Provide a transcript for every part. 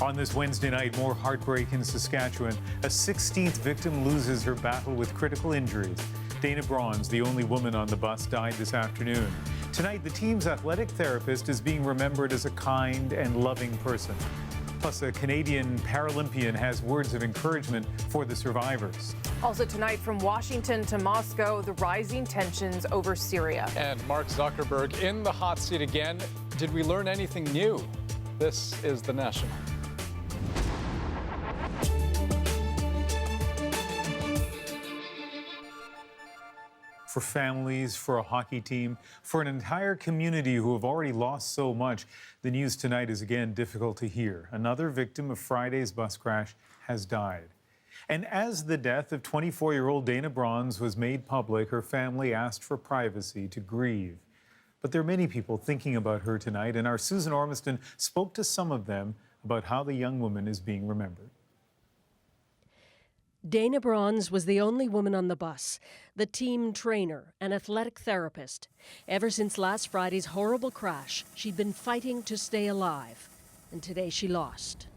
On this Wednesday night, more heartbreak in Saskatchewan. A 16th victim loses her battle with critical injuries. Dana Bronze, the only woman on the bus, died this afternoon. Tonight, the team's athletic therapist is being remembered as a kind and loving person. Plus, a Canadian Paralympian has words of encouragement for the survivors. Also tonight, from Washington to Moscow, the rising tensions over Syria. And Mark Zuckerberg in the hot seat again. Did we learn anything new? This is The National. For families, for a hockey team, for an entire community who have already lost so much, the news tonight is again difficult to hear. Another victim of Friday's bus crash has died. And as the death of 24-year-old Dana Bronze was made public, her family asked for privacy to grieve. But there are many people thinking about her tonight, and our Susan Ormiston spoke to some of them about how the young woman is being remembered. Dana Bronze was the only woman on the bus, the team trainer, an athletic therapist. Ever since last Friday's horrible crash, she'd been fighting to stay alive, and today she lost.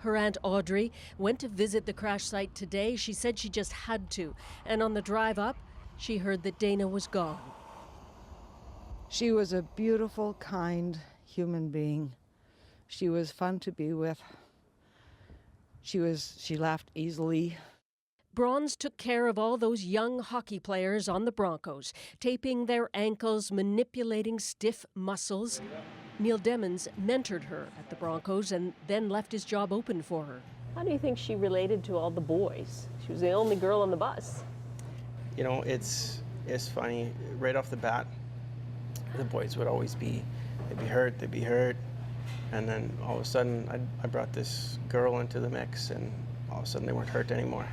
Her Aunt Audrey went to visit the crash site today. She said she just had to, and on the drive up, she heard that Dana was gone. She was a beautiful, kind human being. She was fun to be with. She laughed easily. Bronze took care of all those young hockey players on the Broncos, taping their ankles, manipulating stiff muscles. Neil Demmons mentored her at the Broncos and then left his job open for her. How do you think she related to all the boys? She was the only girl on the bus. You know, it's funny. Right off the bat, the boys would always be, they'd be hurt. And then all of a sudden, I brought this girl into the mix, and all of a sudden they weren't hurt anymore.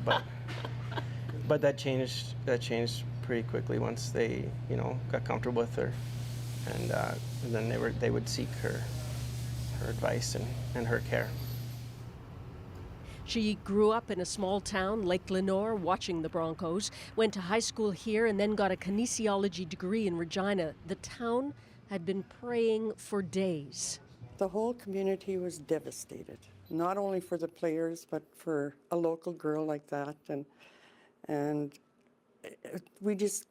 But that changed pretty quickly once they, got comfortable with her, and then they would seek her advice and her care. She grew up in a small town, Lake Lenore, watching the Broncos, went to high school here, and then got a kinesiology degree in Regina. The town had been praying for days. The whole community was devastated, not only for the players, but for a local girl like that. And we just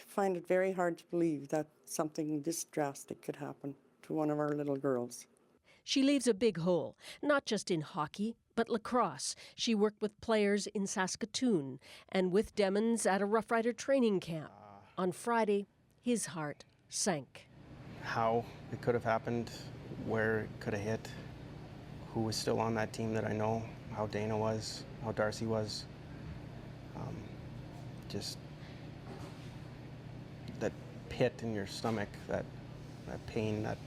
find it very hard to believe that something this drastic could happen to one of our little girls. She leaves a big hole, not just in hockey, but lacrosse. She worked with players in Saskatoon and with Demmons at a Rough Rider training camp. On Friday, his heart sank. How it could have happened, where it could have hit, who was still on that team that I know, how Dana was, how Darcy was. Just that pit in your stomach, that pain, that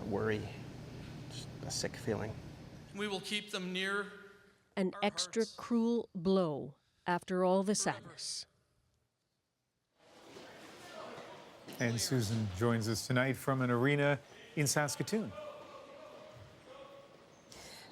worry, just a sick feeling. We will keep them near. An extra cruel blow after all the sadness. And Susan joins us tonight from an arena in Saskatoon.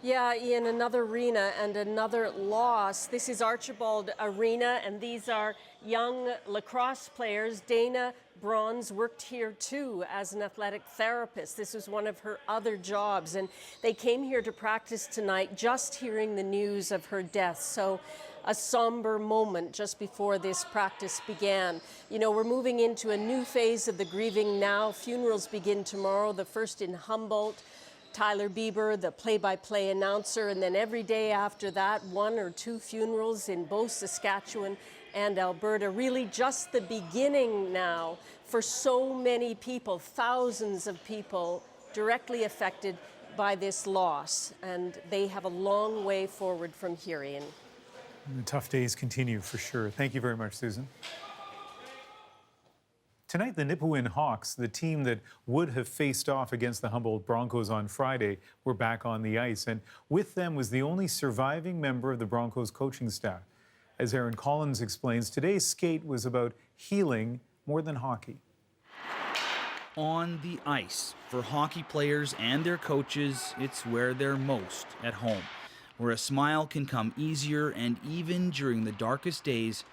Yeah, Ian, another arena and another loss. This is Archibald Arena, and these are young lacrosse players. Dana Bronze worked here too as an athletic therapist. This was one of her other jobs, and they came here to practice tonight just hearing the news of her death. So a somber moment just before this practice began. You know, we're moving into a new phase of the grieving now. Funerals begin tomorrow, the first in Humboldt. Tyler Bieber, the play-by-play announcer, and then every day after that, 1 or 2 funerals in both Saskatchewan and Alberta. Really just the beginning now for so many people, thousands of people directly affected by this loss, and they have a long way forward from here, Ian. The tough days continue for sure. Thank you very much, Susan. Tonight, the Nipawin Hawks, the team that would have faced off against the Humboldt Broncos on Friday, were back on the ice. And with them was the only surviving member of the Broncos coaching staff. As Aaron Collins explains, today's skate was about healing more than hockey. On the ice, for hockey players and their coaches, it's where they're most at home, where a smile can come easier, and even during the darkest days,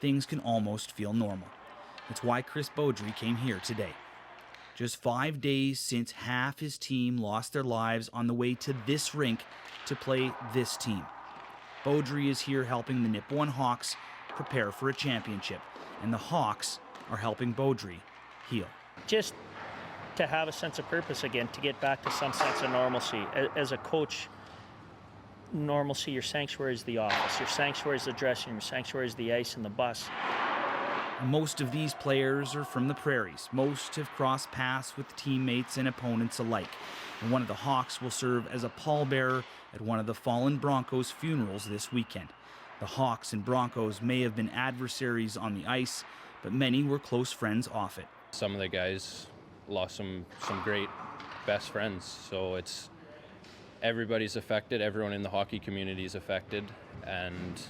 things can almost feel normal. It's why Chris Beaudry came here today. just 5 days since half his team lost their lives on the way to this rink to play this team. Beaudry is here helping the Nip-1 Hawks prepare for a championship, and the Hawks are helping Beaudry heal. Just to have a sense of purpose again, to get back to some sense of normalcy. As a coach, normalcy, your sanctuary is the office, your sanctuary is the dressing room, your sanctuary is the ice and the bus. Most of these players are from the prairies. Most have crossed paths with teammates and opponents alike. And one of the Hawks will serve as a pallbearer at one of the fallen Broncos' funerals this weekend. The Hawks and Broncos may have been adversaries on the ice, but many were close friends off it. Some of the guys lost some great best friends, so it's everybody's affected, everyone in the hockey community is affected, and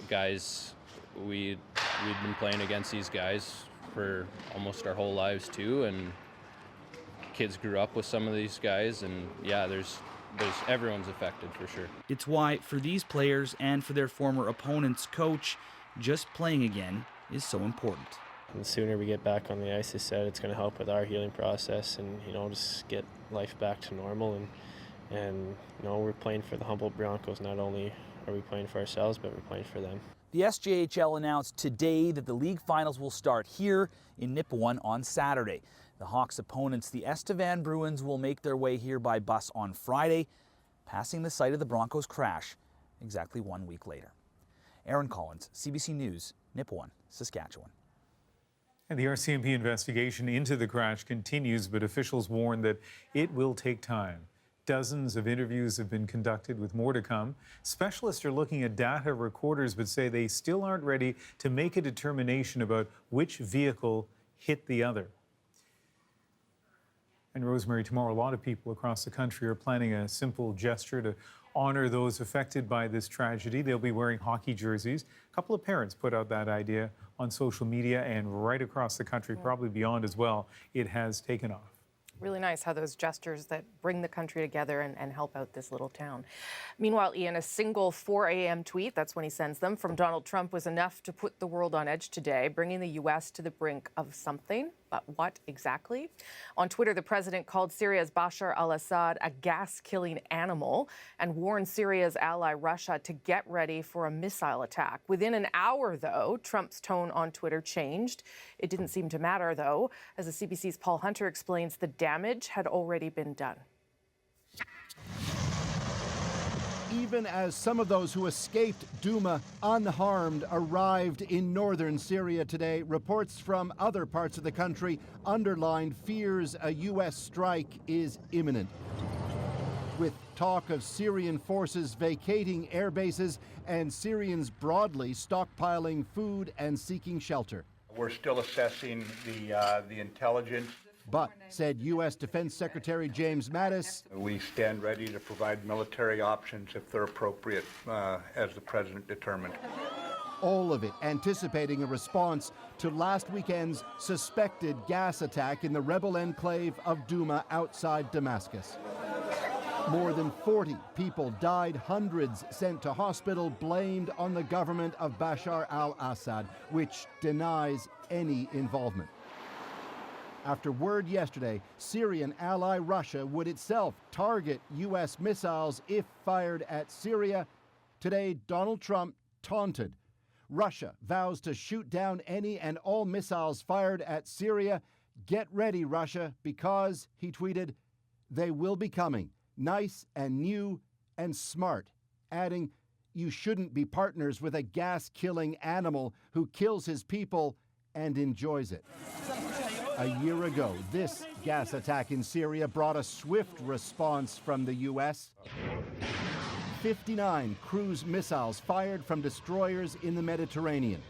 guys, we'd been playing against these guys for almost our whole lives too, and kids grew up with some of these guys, and yeah, there's everyone's affected for sure. It's why for these players and for their former opponent's coach, just playing again is so important. And the sooner we get back on the ice, they said it's going to help with our healing process and, just get life back to normal. And we're playing for the Humboldt Broncos. Not only are we playing for ourselves, but we're playing for them. The SJHL announced today that the league finals will start here in Nip-1 on Saturday. The Hawks' opponents, the Estevan Bruins, will make their way here by bus on Friday, passing the site of the Broncos' crash exactly 1 week later. Aaron Collins, CBC News, Nip-1, Saskatchewan. And the RCMP investigation into the crash continues, but officials warn that it will take time. Dozens of interviews have been conducted, with more to come. Specialists are looking at data recorders, but say they still aren't ready to make a determination about which vehicle hit the other. And Rosemary, tomorrow a lot of people across the country are planning a simple gesture to honor those affected by this tragedy. They'll be wearing hockey jerseys. A couple of parents put out that idea on social media, and right across the country, probably beyond as well, it has taken off. Really nice how those gestures that bring the country together and help out this little town. Meanwhile, Ian, a single 4 a.m. tweet, that's when he sends them, from Donald Trump was enough to put the world on edge today, bringing the U.S. to the brink of something. But what exactly? On Twitter, the president called Syria's Bashar al-Assad a gas-killing animal and warned Syria's ally Russia to get ready for a missile attack. Within an hour, though, Trump's tone on Twitter changed. It didn't seem to matter, though. As the CBC's Paul Hunter explains, the damage had already been done. Even as some of those who escaped Douma unharmed arrived in northern Syria today, reports from other parts of the country underlined fears a U.S. strike is imminent. With talk of Syrian forces vacating air bases and Syrians broadly stockpiling food and seeking shelter. We're still assessing the intelligence. But, said U.S. Defense Secretary James Mattis, we stand ready to provide military options if they're appropriate, as the president determined. All of it anticipating a response to last weekend's suspected gas attack in the rebel enclave of Douma outside Damascus. More than 40 people died, hundreds sent to hospital, blamed on the government of Bashar al-Assad, which denies any involvement. After word yesterday, Syrian ally Russia would itself target U.S. missiles if fired at Syria. Today, Donald Trump taunted. Russia vows to shoot down any and all missiles fired at Syria. Get ready, Russia, because, he tweeted, they will be coming, nice and new and smart, adding, you shouldn't be partners with a gas-killing animal who kills his people and enjoys it. A year ago, this gas attack in Syria brought a swift response from the U.S. 59 cruise missiles fired from destroyers in the Mediterranean.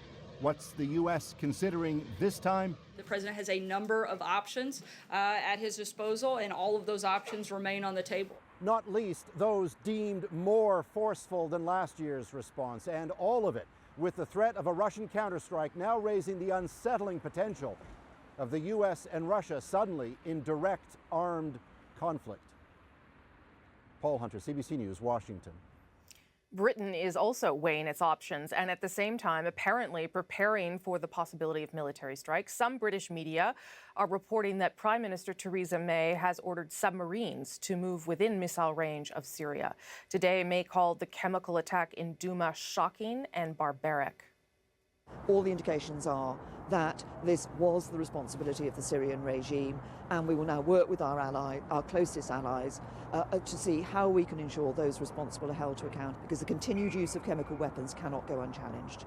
What's the U.S. considering this time? The president has a number of options at his disposal, and all of those options remain on the table. Not least those deemed more forceful than last year's response, and all of it with the threat of a Russian counterstrike now raising the unsettling potential of the U.S. and Russia suddenly in direct armed conflict. Paul Hunter, CBC News, Washington. Britain is also weighing its options and at the same time apparently preparing for the possibility of military strikes. Some British media are reporting that Prime Minister Theresa May has ordered submarines to move within missile range of Syria. Today, May called the chemical attack in Douma shocking and barbaric. All the indications are that this was the responsibility of the Syrian regime, and we will now work with our closest allies, to see how we can ensure those responsible are held to account, because the continued use of chemical weapons cannot go unchallenged.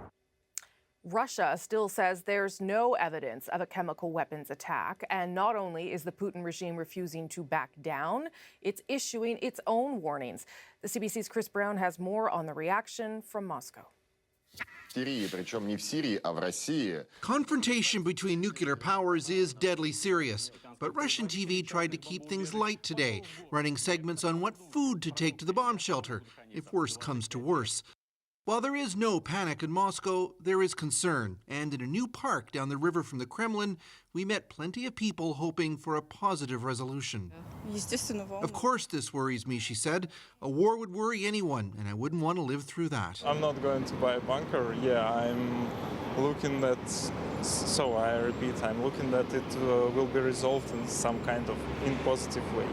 Russia still says there's no evidence of a chemical weapons attack, and not only is the Putin regime refusing to back down, it's issuing its own warnings. The CBC's Chris Brown has more on the reaction from Moscow. Confrontation between nuclear powers is deadly serious, but Russian TV tried to keep things light today, running segments on what food to take to the bomb shelter, if worse comes to worse. While there is no panic in Moscow, there is concern, and in a new park down the river from the Kremlin, we met plenty of people hoping for a positive resolution. Of course this worries me, she said. A war would worry anyone, and I wouldn't want to live through that. I'm not going to buy a bunker. Yeah, I'm looking at, so I repeat, I'm looking that it will be resolved in some kind of positive way.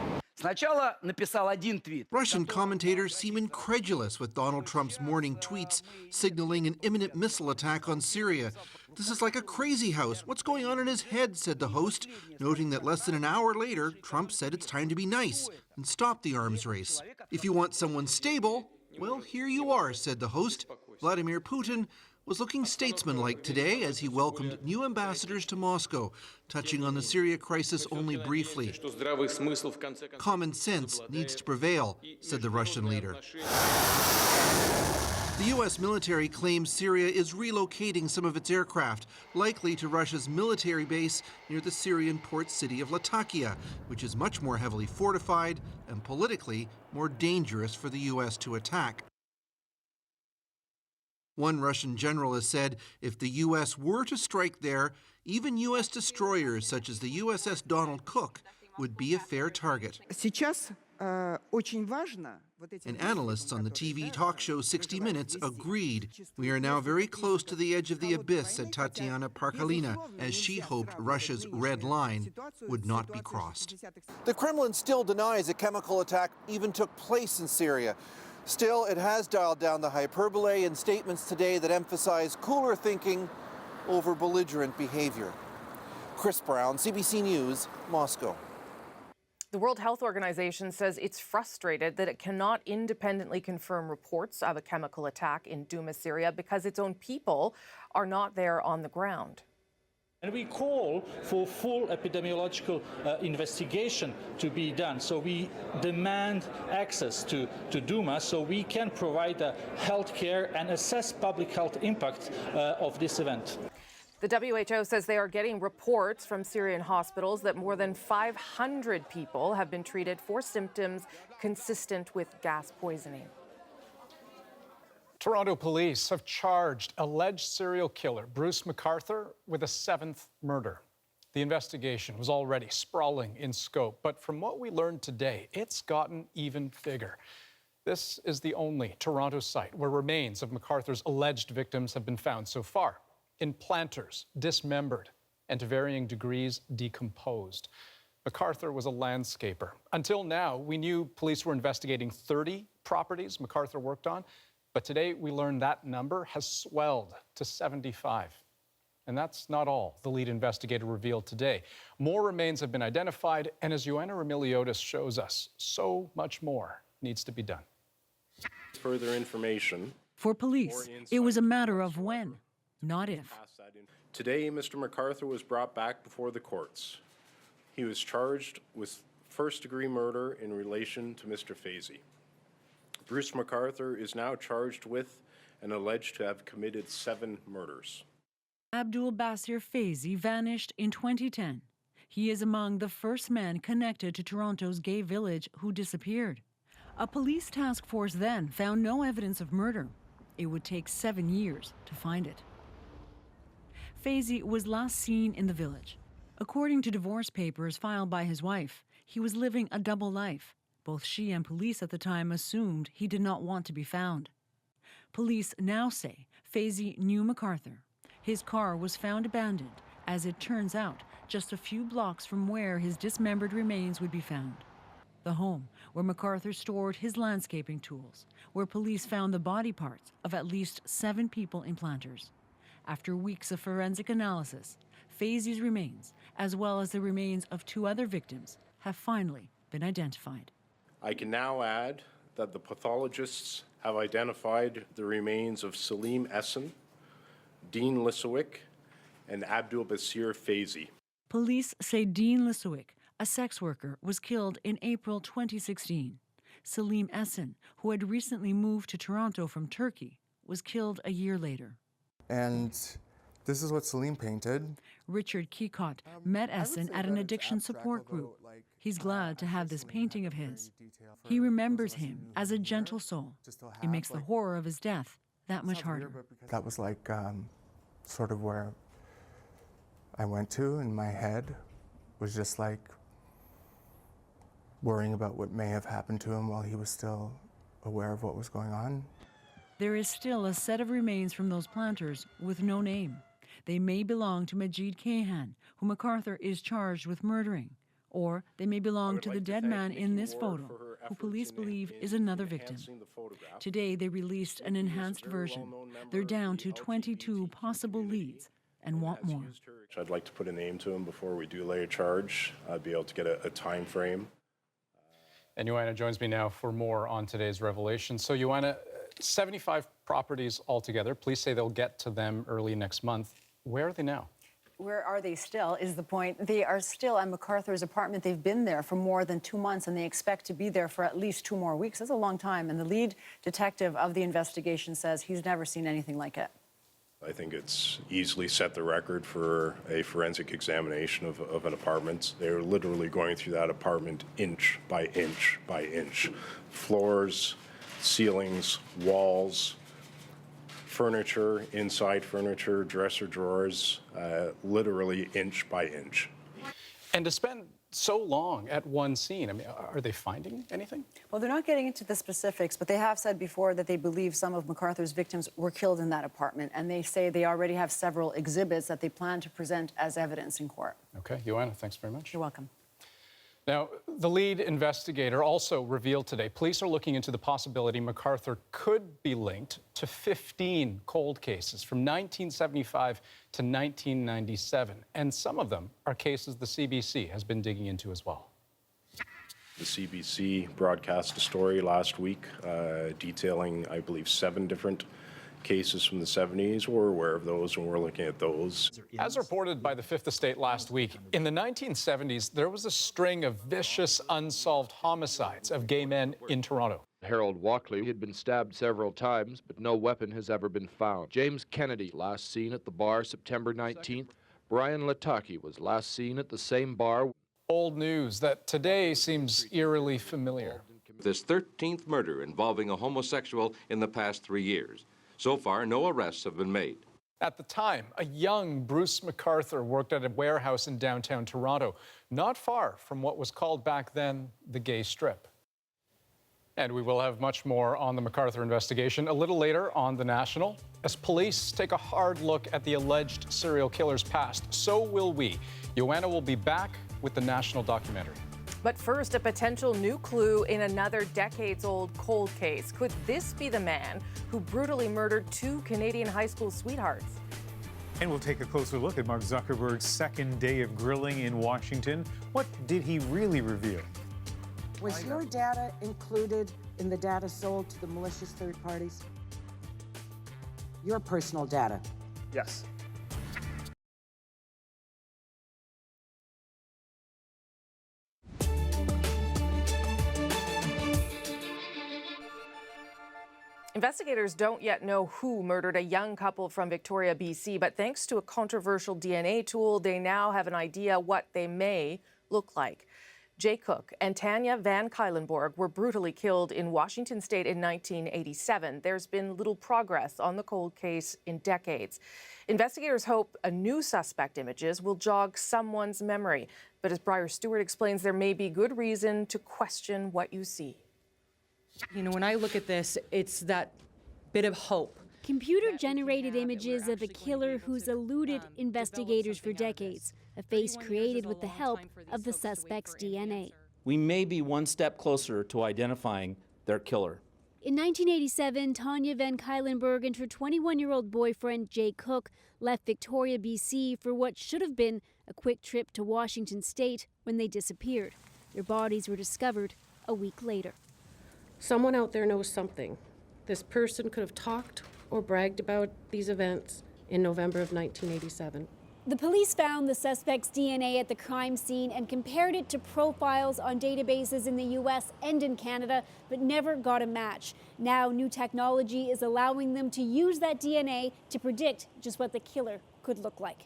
Russian commentators seem incredulous with Donald Trump's morning tweets signaling an imminent missile attack on Syria. This is like a crazy house. What's going on in his head, said the host, noting that less than an hour later, Trump said it's time to be nice and stop the arms race. If you want someone stable, well, here you are, said the host. Vladimir Putin was looking statesmanlike today as he welcomed new ambassadors to Moscow, touching on the Syria crisis only briefly. Common sense needs to prevail, said the Russian leader. The U.S. military claims Syria is relocating some of its aircraft, likely to Russia's military base near the Syrian port city of Latakia, which is much more heavily fortified and politically more dangerous for the U.S. to attack. One Russian general has said if the U.S. were to strike there, even U.S. destroyers such as the USS Donald Cook would be a fair target. And analysts on the TV talk show 60 Minutes agreed. We are now very close to the edge of the abyss, said Tatiana Parkalina, as she hoped Russia's red line would not be crossed. The Kremlin still denies a chemical attack even took place in Syria. Still, it has dialed down the hyperbole in statements today that emphasize cooler thinking over belligerent behavior. Chris Brown, CBC News, Moscow. The World Health Organization says it's frustrated that it cannot independently confirm reports of a chemical attack in Douma, Syria, because its own people are not there on the ground. And we call for full epidemiological investigation to be done. So we demand access to Douma so we can provide health care and assess public health impact of this event. The WHO says they are getting reports from Syrian hospitals that more than 500 people have been treated for symptoms consistent with gas poisoning. Toronto police have charged alleged serial killer Bruce McArthur with a 7th murder. The investigation was already sprawling in scope, but from what we learned today, it's gotten even bigger. This is the only Toronto site where remains of McArthur's alleged victims have been found so far, in planters, dismembered, and to varying degrees decomposed. McArthur was a landscaper. Until now, we knew police were investigating 30 properties McArthur worked on, but today we learned that number has swelled to 75. And that's not all the lead investigator revealed today. More remains have been identified, and as Joanna Remiliotis shows us, so much more needs to be done. Further information. For police, it was a matter of when, not if. Today, Mr. McArthur was brought back before the courts. He was charged with first-degree murder in relation to Mr. Faizy. Bruce McArthur is now charged with and alleged to have committed 7 murders. Abdul Basir Faizy vanished in 2010. He is among the first men connected to Toronto's gay village who disappeared. A police task force then found no evidence of murder. It would take 7 years to find it. Faizy was last seen in the village. According to divorce papers filed by his wife, he was living a double life. Both she and police at the time assumed he did not want to be found. Police now say Fazy knew McArthur. His car was found abandoned, as it turns out, just a few blocks from where his dismembered remains would be found. The home where McArthur stored his landscaping tools, where police found the body parts of at least 7 people in planters. After weeks of forensic analysis, Fazy's remains, as well as the remains of 2 other victims, have finally been identified. I can now add that the pathologists have identified the remains of Salim Essen, Dean Lisowick, and Abdul Basir Fazy. Police say Dean Lisowick, a sex worker, was killed in April 2016. Salim Essen, who had recently moved to Toronto from Turkey, was killed a year later. And this is what Salim painted. Richard Keycott met Essen at an addiction support group. He's glad to have this painting of his. He remembers him as a gentle soul. It makes the horror of his death that much harder. That was like sort of where I went to in my head, was just like worrying about what may have happened to him while he was still aware of what was going on. There is still a set of remains from those planters with no name. They may belong to Majid Kahan, who McArthur is charged with murdering, or they may belong to the dead man in this photo, who police believe is another victim. Today, they released an enhanced version. They're down to 22 possible leads and want more. I'd like to put a name to him before we do lay a charge. I'd be able to get a time frame. And Joanna joins me now for more on today's revelation. So, Joanna, 75 properties altogether. Police say they'll get to them early next month. Where are they now? Where are they still is the point. They are still at McArthur's apartment. They've been there for more than 2 months, and they expect to be there for at least 2 more weeks. That's a long time. And the lead detective of the investigation says he's never seen anything like it. I think it's easily set the record for a forensic examination of an apartment. They're literally going through that apartment inch by inch by inch. Floors, ceilings, walls, furniture, inside furniture, dresser drawers, literally inch by inch. And to spend so long at one scene, I mean, are they finding anything? Well, they're not getting into the specifics, but they have said before that they believe some of McArthur's victims were killed in that apartment, and they say they already have several exhibits that they plan to present as evidence in court. Okay, Joanna, thanks very much. You're welcome. Now, the lead investigator also revealed today police are looking into the possibility McArthur could be linked to 15 cold cases from 1975 to 1997. And some of them are cases the CBC has been digging into as well. The CBC broadcast a story last week detailing, I believe, 7 different cases from the 70s. We're aware of those, and we're looking at those. As reported by the Fifth Estate last week, in the 1970s, there was a string of vicious, unsolved homicides of gay men in Toronto. Harold Walkley had been stabbed several times, but no weapon has ever been found. James Kennedy, last seen at the bar September 19th. Brian Lataki was last seen at the same bar. Old news that today seems eerily familiar. This 13th murder involving a homosexual in the past 3 years. So far, no arrests have been made. At the time, a young Bruce McArthur worked at a warehouse in downtown Toronto, not far from what was called back then the Gay Strip. And we will have much more on the McArthur investigation a little later on The National. As police take a hard look at the alleged serial killer's past, so will we. Joanna will be back with the National documentary. But first, a potential new clue in another decades-old cold case. Could this be the man who brutally murdered 2 Canadian high school sweethearts? And we'll take a closer look at Mark Zuckerberg's second day of grilling in Washington. What did he really reveal? Was your data included in the data sold to the malicious third parties? Your personal data? Yes. Investigators don't yet know who murdered a young couple from Victoria, BC, but thanks to a controversial DNA tool, they now have an idea what they may look like. Jay Cook and Tanya Van Kylenborg were brutally killed in Washington state in 1987. There's been little progress on the cold case in decades. Investigators hope a new suspect images will jog someone's memory. But as Briar Stewart explains, there may be good reason to question what you see. You know, when I look at this, it's that bit of hope. Computer-generated images of a killer who's eluded investigators for decades, a face created with the help of the suspect's DNA. We may be one step closer to identifying their killer. In 1987, Tanya Van Kylenberg and her 21-year-old boyfriend, Jay Cook, left Victoria, BC for what should have been a quick trip to Washington State when they disappeared. Their bodies were discovered a week later. Someone out there knows something. This person could have talked or bragged about these events in November of 1987. The police found the suspect's DNA at the crime scene and compared it to profiles on databases in the U.S. and in Canada, but never got a match. Now, new technology is allowing them to use that DNA to predict just what the killer could look like.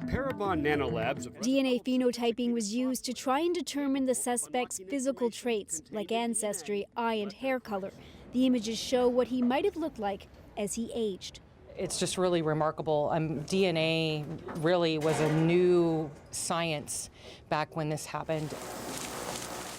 Parabon Nanolabs. DNA phenotyping was used to try and determine the suspect's physical traits, like ancestry, eye and hair color. The images show what he might have looked like as he aged. It's just really remarkable. DNA really was a new science back when this happened.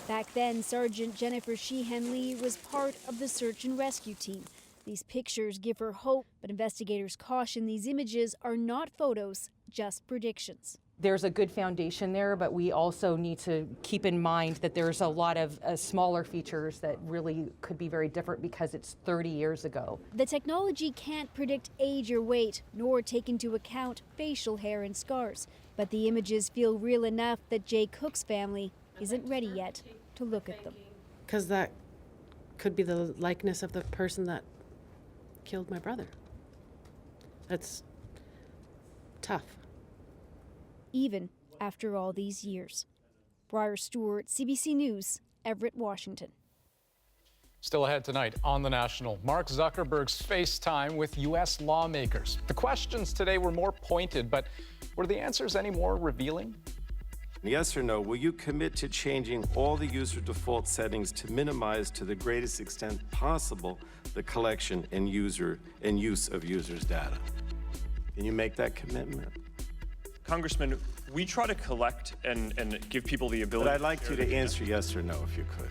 Back then, Sergeant Jennifer Sheehan Lee was part of the search and rescue team. These pictures give her hope, but investigators caution these images are not photos, just predictions. There's a good foundation there, but we also need to keep in mind that there's a lot of smaller features that really could be very different because it's 30 years ago. The technology can't predict age or weight, nor take into account facial hair and scars. But the images feel real enough that Jay Cook's family isn't ready yet to look at them. Because that could be the likeness of the person that killed my brother. That's tough. Even after all these years. Briar Stewart, CBC News, Everett, Washington. Still ahead tonight on The National, Mark Zuckerberg's FaceTime with U.S. lawmakers. The questions today were more pointed, but were the answers any more revealing? Yes or no, will you commit to changing all the user default settings to minimize to the greatest extent possible the collection and use of users' data? Can you make that commitment? Congressman, we try to collect and give people the ability. But I'd like you to answer yes or no if you could.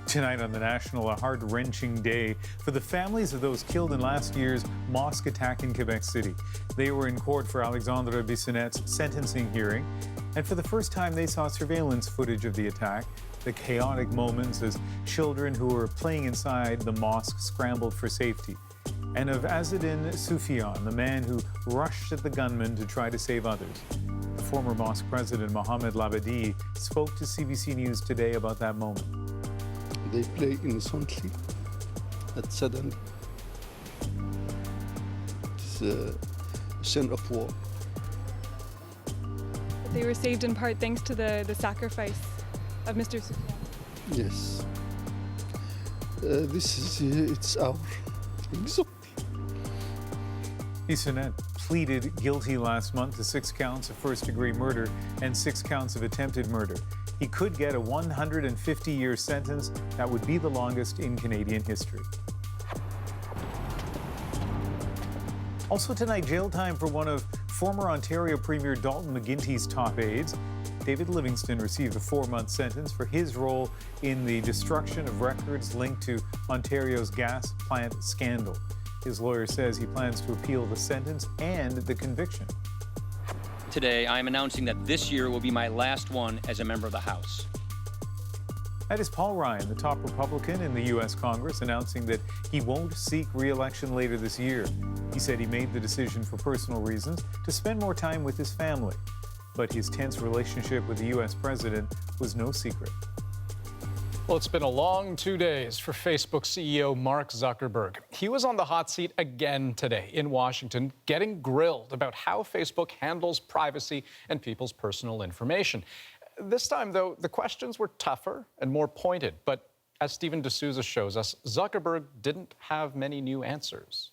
Tonight on The National, a heart-wrenching day for the families of those killed in last year's mosque attack in Quebec City. They were in court for Alexandre Bissonnette's sentencing hearing, and for the first time they saw surveillance footage of the attack, the chaotic moments as children who were playing inside the mosque scrambled for safety, and of Azzedine Soufiane, the man who rushed at the gunman to try to save others. The former mosque president, Mohamed Labadi, spoke to CBC News today about that moment. They play innocently, but suddenly it's a sin of war. They were saved in part thanks to the sacrifice of Mr. Soufiane. Yes. It's our example. Bissonnette pleaded guilty last month to 6 counts of first-degree murder and 6 counts of attempted murder. He could get a 150-year sentence that would be the longest in Canadian history. Also tonight, jail time for one of former Ontario Premier Dalton McGuinty's top aides. David Livingston received a 4-month sentence for his role in the destruction of records linked to Ontario's gas plant scandal. His lawyer says he plans to appeal the sentence and the conviction. Today, I am announcing that this year will be my last one as a member of the House. That is Paul Ryan, the top Republican in the U.S. Congress, announcing that he won't seek re-election later this year. He said he made the decision for personal reasons to spend more time with his family. But his tense relationship with the U.S. president was no secret. Well, it's been a long 2 days for Facebook CEO Mark Zuckerberg. He was on the hot seat again today in Washington, getting grilled about how Facebook handles privacy and people's personal information. This time, though, the questions were tougher and more pointed. But as Stephen D'Souza shows us, Zuckerberg didn't have many new answers.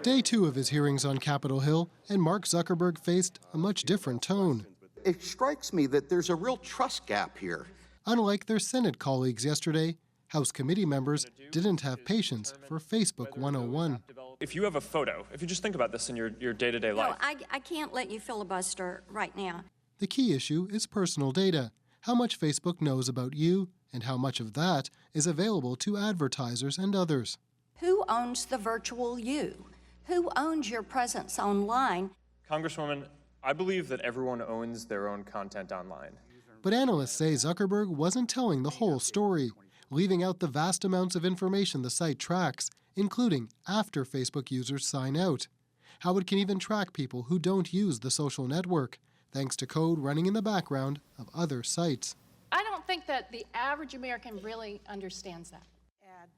Day 2 of his hearings on Capitol Hill, and Mark Zuckerberg faced a much different tone. It strikes me that there's a real trust gap here. Unlike their Senate colleagues yesterday, House committee members didn't have patience for Facebook 101. if you have a photo, if you just think about this in your day-to-day life. No, I can't let you filibuster right now. The key issue is personal data, how much Facebook knows about you, and how much of that is available to advertisers and others. Who owns the virtual you? Who owns your presence online? Congresswoman, I believe that everyone owns their own content online. But analysts say Zuckerberg wasn't telling the whole story, leaving out the vast amounts of information the site tracks, including after Facebook users sign out. How it can even track people who don't use the social network, thanks to code running in the background of other sites. I don't think that the average American really understands that.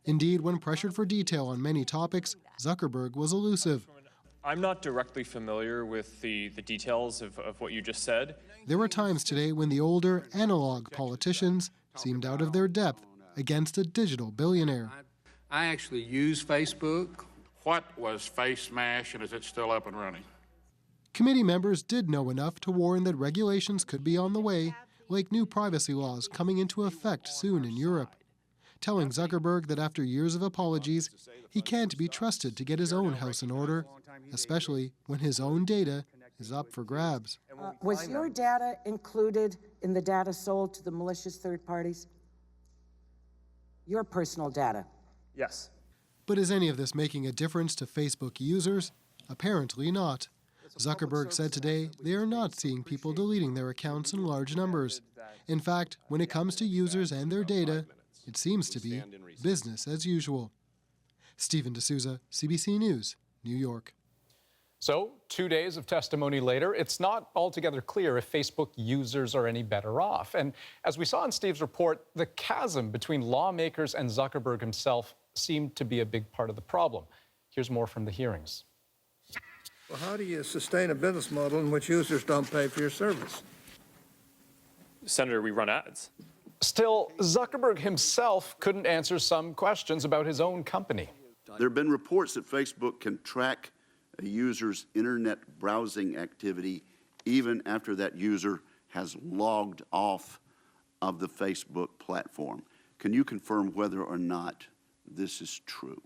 Indeed, when pressured for detail on many topics, Zuckerberg was elusive. I'm not directly familiar with the details of what you just said. There were times today when the older, analog politicians seemed out of their depth against a digital billionaire. I actually use Facebook. What was Face Smash, and is it still up and running? Committee members did know enough to warn that regulations could be on the way, like new privacy laws coming into effect soon in Europe, telling Zuckerberg that after years of apologies, he can't be trusted to get his own house in order, especially when his own data is up for grabs. Was your data included in the data sold to the malicious third parties? Your personal data? Yes. But is any of this making a difference to Facebook users? Apparently not. Zuckerberg said today they are not seeing people deleting their accounts in large numbers. In fact, when it comes to users and their data, it seems to be business as usual. Stephen D'Souza, CBC News, New York. So, 2 days of testimony later, it's not altogether clear if Facebook users are any better off. And as we saw in Steve's report, the chasm between lawmakers and Zuckerberg himself seemed to be a big part of the problem. Here's more from the hearings. Well, how do you sustain a business model in which users don't pay for your service? Senator, we run ads. Still, Zuckerberg himself couldn't answer some questions about his own company. There have been reports that Facebook can track a user's internet browsing activity even after that user has logged off of the Facebook platform. Can you confirm whether or not this is true?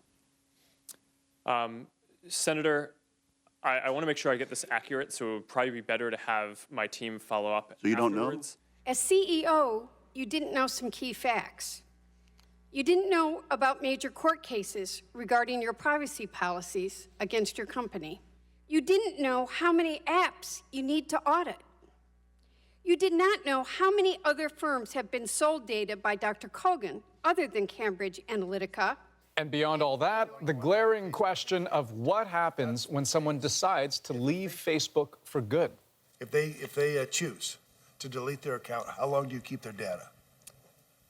Senator, I want to make sure I get this accurate, so it would probably be better to have my team follow up. So you don't know? As CEO, you didn't know some key facts. You didn't know about major court cases regarding your privacy policies against your company. You didn't know how many apps you need to audit. You did not know how many other firms have been sold data by Dr. Kogan other than Cambridge Analytica. And beyond all that, the glaring question of what happens when someone decides to leave Facebook for good. If they choose to delete their account, how long do you keep their data?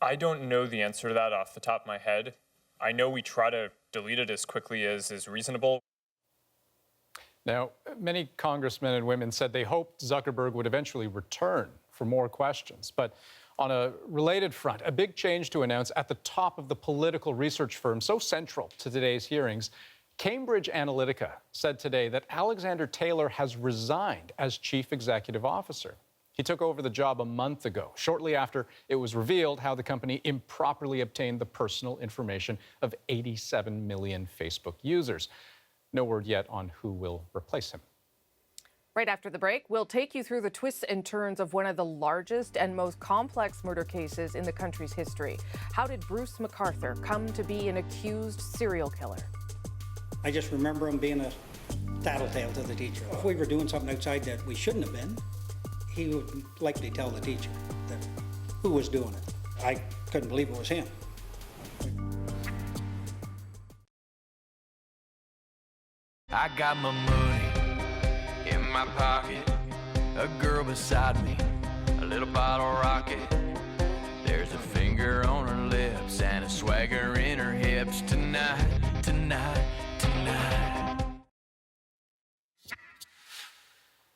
I don't know the answer to that off the top of my head. I know we try to delete it as quickly as is reasonable. Now, many congressmen and women said they hoped Zuckerberg would eventually return for more questions. But on a related front, a big change to announce at the top of the political research firm so central to today's hearings. Cambridge Analytica said today that Alexander Taylor has resigned as chief executive officer. He took over the job a month ago, shortly after it was revealed how the company improperly obtained the personal information of 87 million Facebook users. No word yet on who will replace him. Right after the break, we'll take you through the twists and turns of one of the largest and most complex murder cases in the country's history. How did Bruce McArthur come to be an accused serial killer? I just remember him being a tattletale to the teacher. If we were doing something outside that we shouldn't have been, he would likely tell the teacher that who was doing it. I couldn't believe it was him. I got my money in my pocket, a girl beside me, a little bottle rocket. There's a finger on her lips and a swagger in her hips. Tonight, tonight, tonight.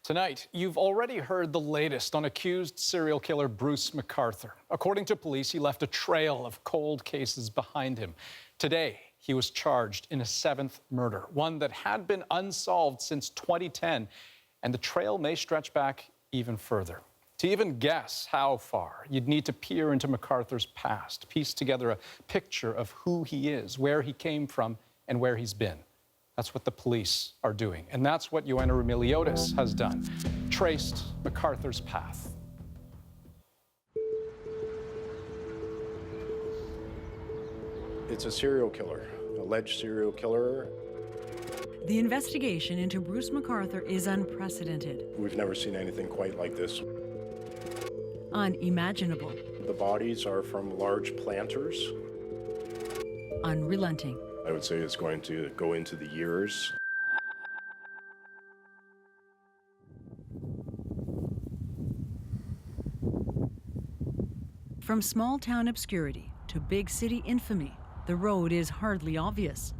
Tonight, you've already heard the latest on accused serial killer Bruce McArthur. According to police, he left a trail of cold cases behind him. Today, he was charged in a 7th murder, one that had been unsolved since 2010, and the trail may stretch back even further. To even guess how far, you'd need to peer into McArthur's past, piece together a picture of who he is, where he came from, and where he's been. That's what the police are doing. And that's what Joanna Remiliotis has done, traced McArthur's path. It's a serial killer, alleged serial killer. The investigation into Bruce McArthur is unprecedented. We've never seen anything quite like this. Unimaginable. The bodies are from large planters. Unrelenting. I would say it's going to go into the years. From small-town obscurity to big city infamy, the road is hardly obvious.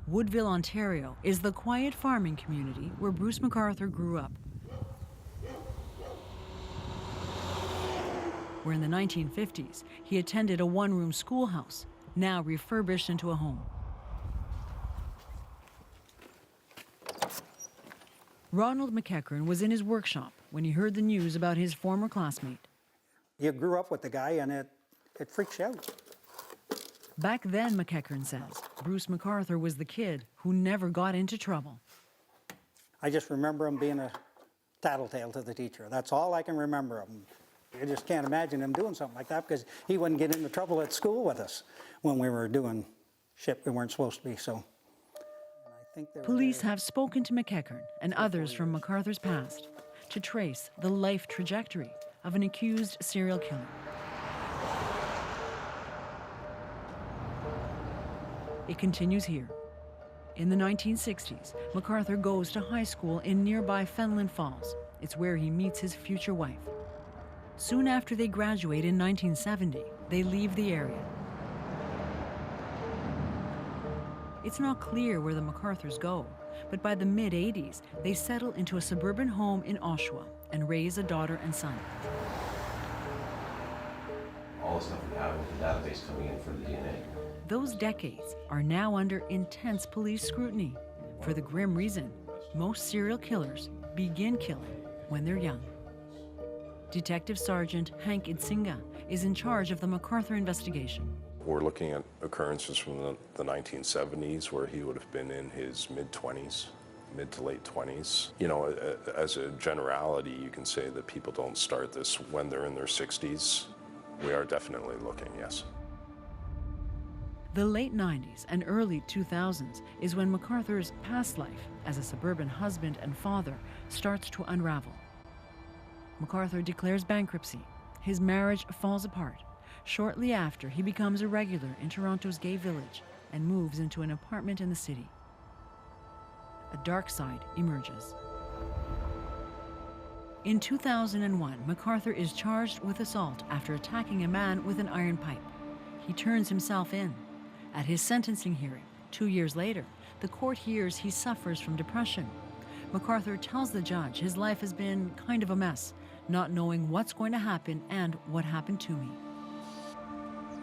Woodville, Ontario, is the quiet farming community where Bruce McArthur grew up. Where in the 1950s, he attended a one-room schoolhouse, now refurbished into a home. Ronald McEachern was in his workshop when he heard the news about his former classmate. You grew up with the guy and it freaks you out. Back then, McEachern says, Bruce McArthur was the kid who never got into trouble. I just remember him being a tattletale to the teacher. That's all I can remember of him. You just can't imagine him doing something like that because he wouldn't get into trouble at school with us when we were doing shit we weren't supposed to be, so. Police have spoken to McEachern and others from McArthur's past to trace the life trajectory of an accused serial killer. It continues here. In the 1960s, McArthur goes to high school in nearby Fenelon Falls. It's where he meets his future wife. Soon after they graduate in 1970, they leave the area. It's not clear where the McArthurs go, but by the mid-80s, they settle into a suburban home in Oshawa and raise a daughter and son. All the stuff we have with the database coming in for the DNA. Those decades are now under intense police scrutiny for the grim reason most serial killers begin killing when they're young. Detective Sergeant Hank Idsinga is in charge of the McArthur investigation. We're looking at occurrences from the 1970s where he would have been in his mid-20s, mid to late 20s. You know, as a generality, you can say that people don't start this when they're in their 60s. We are definitely looking, yes. The late 90s and early 2000s is when McArthur's past life as a suburban husband and father starts to unravel. McArthur declares bankruptcy. His marriage falls apart. Shortly after, he becomes a regular in Toronto's gay village and moves into an apartment in the city. A dark side emerges. In 2001, McArthur is charged with assault after attacking a man with an iron pipe. He turns himself in. At his sentencing hearing, 2 years later, the court hears he suffers from depression. McArthur tells the judge his life has been kind of a mess, not knowing what's going to happen and what happened to me.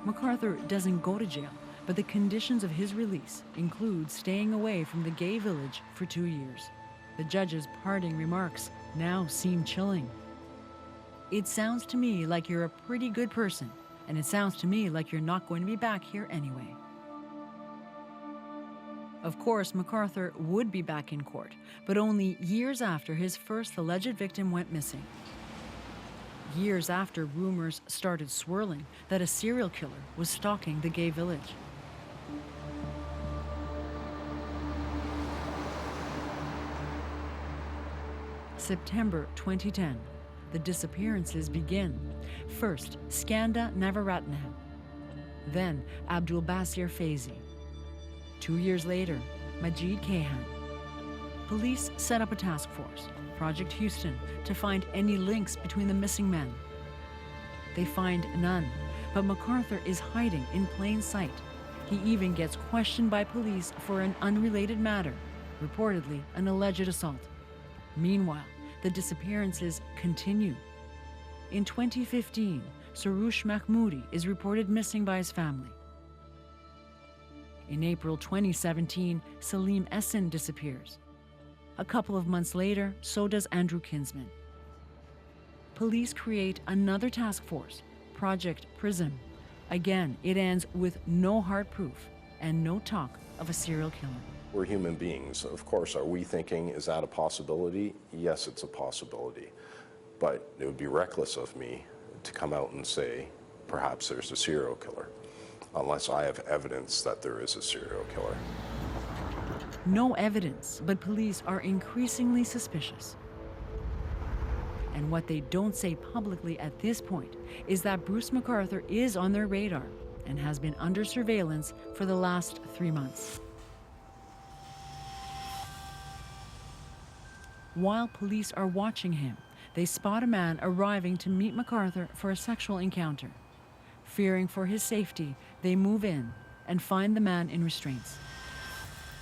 McArthur doesn't go to jail, but the conditions of his release include staying away from the gay village for 2 years. The judge's parting remarks now seem chilling. It sounds to me like you're a pretty good person, and it sounds to me like you're not going to be back here anyway. Of course, McArthur would be back in court, but only years after his first alleged victim went missing. Years after rumors started swirling that a serial killer was stalking the gay village. September 2010, the disappearances begin. First, Skanda Navaratnam, then Abdul Basir Faizi. 2 years later, Majid Kayhan. Police set up a task force, Project Houston, to find any links between the missing men. They find none, but McArthur is hiding in plain sight. He even gets questioned by police for an unrelated matter, reportedly an alleged assault. Meanwhile, the disappearances continue. In 2015, Saroush Mahmoudi is reported missing by his family. In April 2017, Salim Essin disappears. A couple of months later, so does Andrew Kinsman. Police create another task force, Project Prism. Again, it ends with no hard proof and no talk of a serial killer. We're human beings. Of course, are we thinking, is that a possibility? Yes, it's a possibility. But it would be reckless of me to come out and say, perhaps there's a serial killer, unless I have evidence that there is a serial killer. No evidence, but police are increasingly suspicious. And what they don't say publicly at this point is that Bruce McArthur is on their radar and has been under surveillance for the last 3 months. While police are watching him, they spot a man arriving to meet McArthur for a sexual encounter. Fearing for his safety, they move in and find the man in restraints.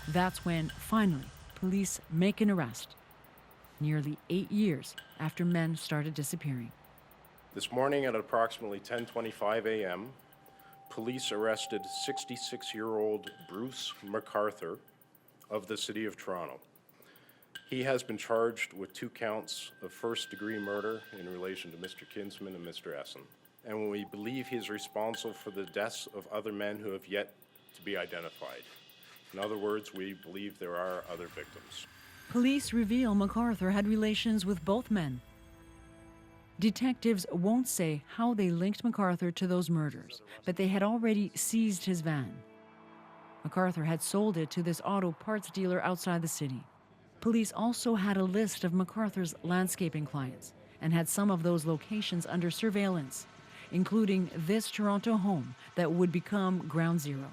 That's when, finally, police make an arrest, nearly 8 years after men started disappearing. This morning at approximately 10:25 a.m., police arrested 66-year-old Bruce McArthur of the City of Toronto. He has been charged with 2 counts of first-degree murder in relation to Mr. Kinsman and Mr. Essen. And we believe he is responsible for the deaths of other men who have yet to be identified. In other words, we believe there are other victims. Police reveal McArthur had relations with both men. Detectives won't say how they linked McArthur to those murders, but they had already seized his van. McArthur had sold it to this auto parts dealer outside the city. Police also had a list of McArthur's landscaping clients and had some of those locations under surveillance, including this Toronto home that would become Ground Zero.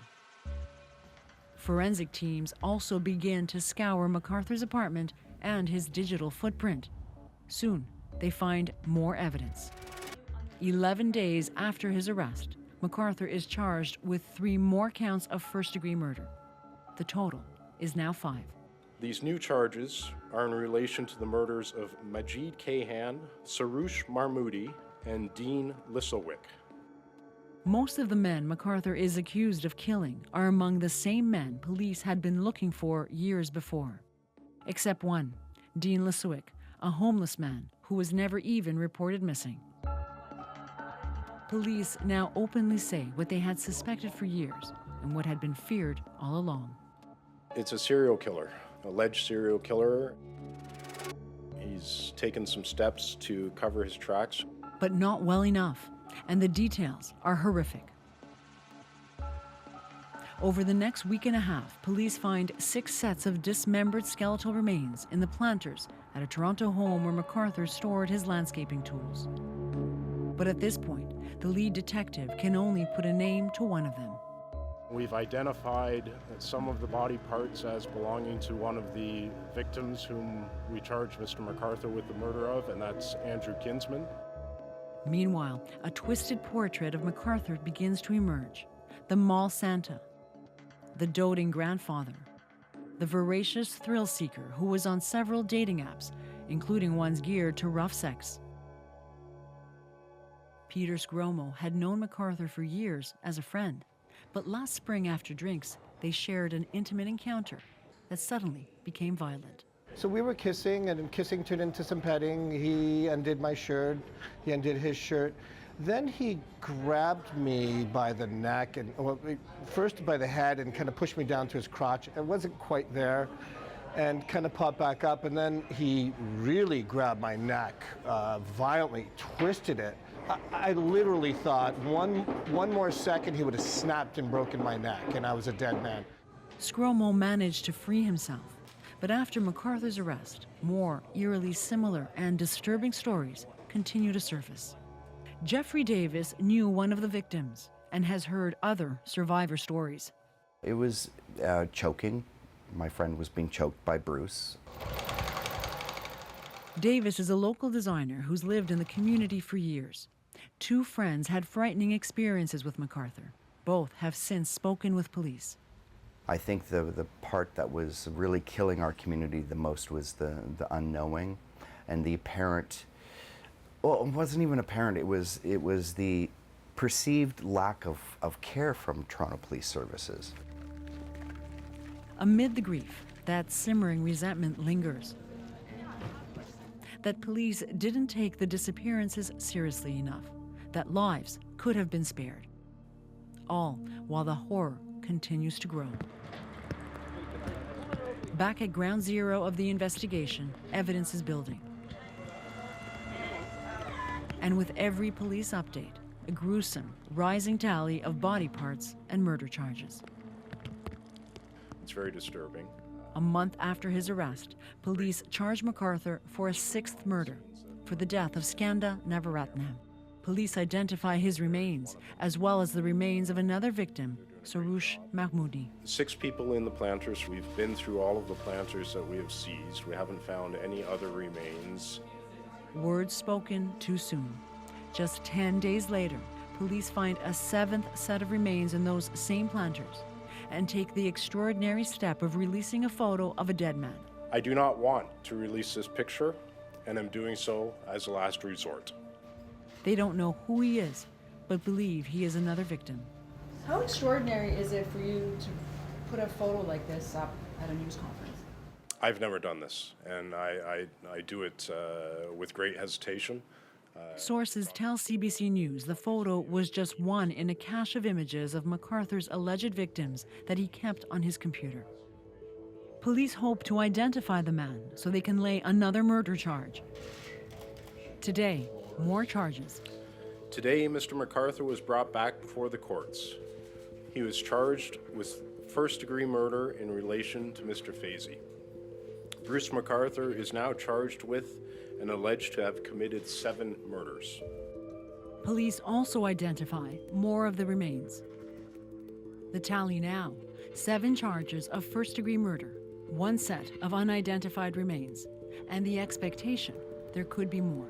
Forensic teams also begin to scour McArthur's apartment and his digital footprint. Soon, they find more evidence. 11 days after his arrest, McArthur is charged with 3 more counts of first-degree murder. The total is now 5. These new charges are in relation to the murders of Majid Kahan, Sarush Marmoudi, and Dean Lissowick. Most of the men McArthur is accused of killing are among the same men police had been looking for years before. Except one, Dean Lissowick, a homeless man who was never even reported missing. Police now openly say what they had suspected for years and what had been feared all along. It's a serial killer, alleged serial killer. He's taken some steps to cover his tracks. But not well enough, and the details are horrific. Over the next week and a half, police find 6 sets of dismembered skeletal remains in the planters at a Toronto home where McArthur stored his landscaping tools. But at this point, the lead detective can only put a name to one of them. We've identified some of the body parts as belonging to one of the victims whom we charged Mr. McArthur with the murder of, and that's Andrew Kinsman. Meanwhile, a twisted portrait of McArthur begins to emerge. The mall Santa, the doting grandfather, the voracious thrill seeker who was on several dating apps, including ones geared to rough sex. Peter Skromo had known McArthur for years as a friend, but last spring after drinks, they shared an intimate encounter that suddenly became violent. So we were kissing, and kissing turned into some petting. He undid my shirt, he undid his shirt. Then he grabbed me by the neck, and well, first by the head, and kind of pushed me down to his crotch. It wasn't quite there, and kind of popped back up, and then he really grabbed my neck, violently twisted it. I literally thought one more second he would have snapped and broken my neck, and I was a dead man. Skromo managed to free himself. But after McArthur's arrest, more eerily similar and disturbing stories continue to surface. Jeffrey Davis knew one of the victims and has heard other survivor stories. It was choking. My friend was being choked by Bruce. Davis is a local designer who's lived in the community for years. 2 friends had frightening experiences with McArthur. Both have since spoken with police. I think the part that was really killing our community the most was the unknowing and the apparent, well, it wasn't even apparent, it was the perceived lack of care from Toronto Police Services. Amid the grief, that simmering resentment lingers. That police didn't take the disappearances seriously enough, that lives could have been spared. All while the horror continues to grow. Back at ground zero of the investigation, evidence is building. And with every police update, a gruesome, rising tally of body parts and murder charges. It's very disturbing. A month after his arrest, police charge McArthur for a 6th murder for the death of Skanda Navaratnam. Police identify his remains, as well as the remains of another victim, Soroush Mahmoudi. 6 people in the planters. We've been through all of the planters that we have seized. We haven't found any other remains. Words spoken too soon. Just 10 days later, police find a 7th set of remains in those same planters and take the extraordinary step of releasing a photo of a dead man. I do not want to release this picture, and I'm doing so as a last resort. They don't know who he is, but believe he is another victim. How extraordinary is it for you to put a photo like this up at a news conference? I've never done this, and I do it with great hesitation. Sources tell CBC News the photo was just one in a cache of images of McArthur's alleged victims that he kept on his computer. Police hope to identify the man so they can lay another murder charge. Today, more charges. Today, Mr. McArthur was brought back before the courts. He was charged with first-degree murder in relation to Mr. Fazy. Bruce McArthur is now charged with and alleged to have committed 7 murders. Police also identify more of the remains. The tally now, 7 charges of first-degree murder, 1 set of unidentified remains, and the expectation there could be more.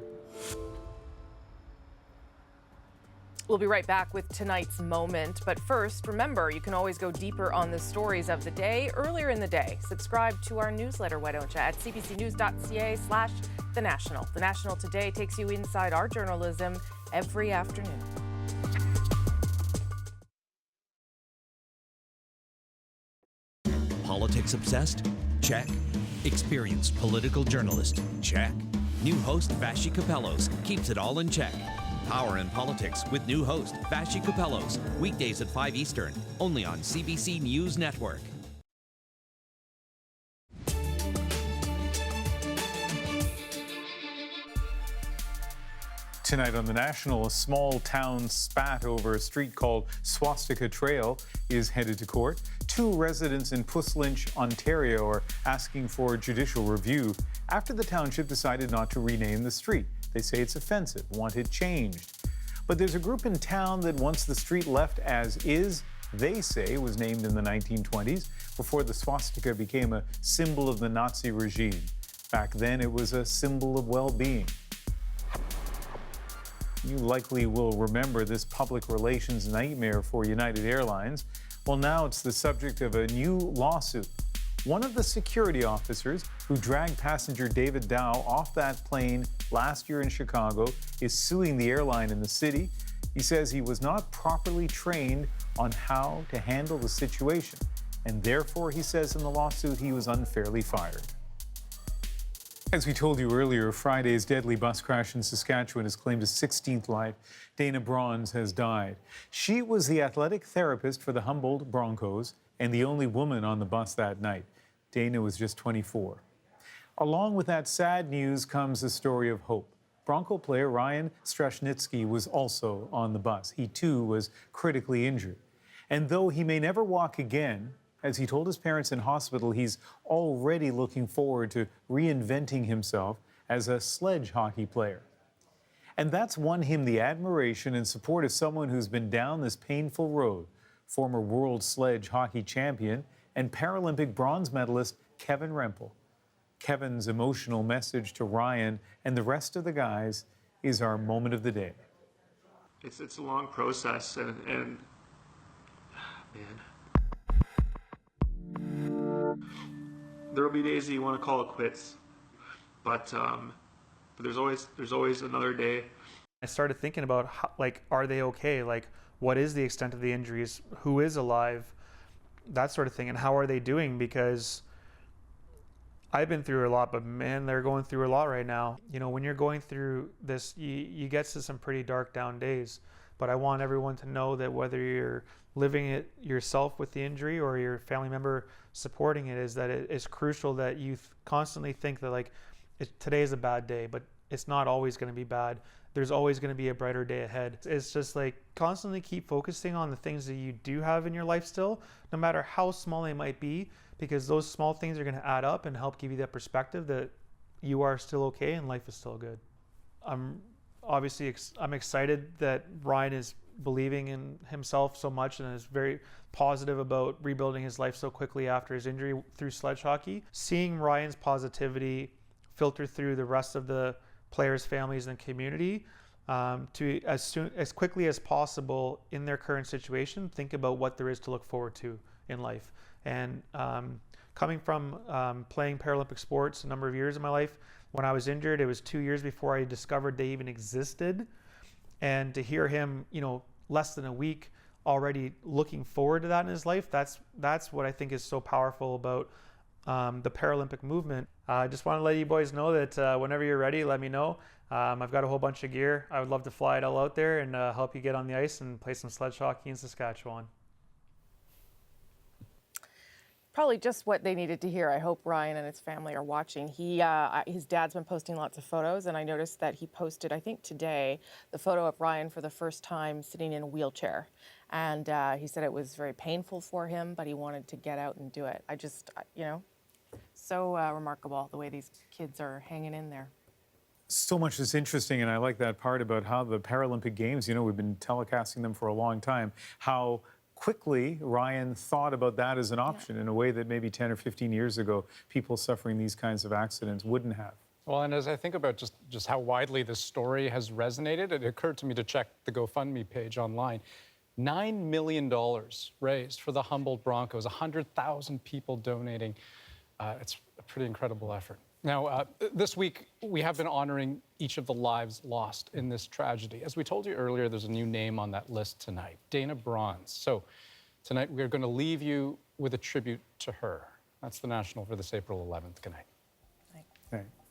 We'll be right back with tonight's moment. But first, remember, you can always go deeper on the stories of the day earlier in the day. Subscribe to our newsletter, why don't you, at cbcnews.ca/The National. The National today takes you inside our journalism every afternoon. Politics obsessed? Check. Experienced political journalist? Check. New host Vashi Capellos keeps it all in check. Power and Politics with new host Vashi Capellos, weekdays at 5 Eastern, only on CBC News Network. Tonight on The National, a small town spat over a street called Swastika Trail is headed to court. 2 residents in Puslinch, Ontario are asking for judicial review after the township decided not to rename the street. They say it's offensive, want it changed. But there's a group in town that wants the street left as is. They say it was named in the 1920s before the swastika became a symbol of the Nazi regime. Back then, it was a symbol of well-being. You likely will remember this public relations nightmare for United Airlines. Well, now it's the subject of a new lawsuit. One of the security officers who dragged passenger David Dow off that plane last year in Chicago is suing the airline in the city. He says he was not properly trained on how to handle the situation, and therefore, he says in the lawsuit, he was unfairly fired. As we told you earlier, Friday's deadly bus crash in Saskatchewan has claimed a 16th life. Dana Bronze has died. She was the athletic therapist for the Humboldt Broncos and the only woman on the bus that night. Dana was just 24. Along with that sad news comes a story of hope. Bronco player Ryan Strashnitsky was also on the bus. He too was critically injured. And though he may never walk again, as he told his parents in hospital, he's already looking forward to reinventing himself as a sledge hockey player. And that's won him the admiration and support of someone who's been down this painful road. Former world sledge hockey champion and Paralympic bronze medalist Kevin Rempel. Kevin's emotional message to Ryan and the rest of the guys is our moment of the day. It's a long process, and man, there will be days that you want to call it quits, but there's always another day. I started thinking about how, are they okay? What is the extent of the injuries? Who is alive? That sort of thing, and how are they doing? Because I've been through a lot, but man, they're going through a lot right now. You know, when you're going through this, you get to some pretty dark down days. But I want everyone to know that whether you're living it yourself with the injury or your family member supporting it, is that it is crucial that you constantly think that like today is a bad day, but it's not always going to be bad. There's always going to be a brighter day ahead. It's just like constantly keep focusing on the things that you do have in your life still, no matter how small they might be, because those small things are going to add up and help give you that perspective that you are still okay and life is still good. I'm excited that Ryan is believing in himself so much and is very positive about rebuilding his life so quickly after his injury through sledge hockey. Seeing Ryan's positivity filter through the rest of the players, families, and community to as quickly as possible in their current situation, think about what there is to look forward to in life. And coming from playing Paralympic sports a number of years in my life, when I was injured, it was 2 years before I discovered they even existed. And to hear him, less than a week already looking forward to that in his life, that's what I think is so powerful about the Paralympic movement. I just want to let you boys know that whenever you're ready, let me know. I've got a whole bunch of gear. I would love to fly it all out there and help you get on the ice and play some sledge hockey in Saskatchewan. Probably just what they needed to hear. I hope Ryan and his family are watching. His dad's been posting lots of photos, and I noticed that he posted, I think today, the photo of Ryan for the first time sitting in a wheelchair. And he said it was very painful for him, but he wanted to get out and do it. I just, so remarkable the way these kids are hanging in there. So much is interesting, and I like that part about how the Paralympic Games, we've been telecasting them for a long time, how quickly Ryan thought about that as an option in a way that maybe 10 or 15 years ago, people suffering these kinds of accidents wouldn't have. Well, and as I think about just how widely this story has resonated, it occurred to me to check the GoFundMe page online. $9 million raised for the Humboldt Broncos, 100,000 people donating. It's a pretty incredible effort. Now, this week, we have been honoring each of the lives lost in this tragedy. As we told you earlier, there's a new name on that list tonight, Dana Bronze. So tonight, we're going to leave you with a tribute to her. That's the National for this April 11th. Good night. Thanks.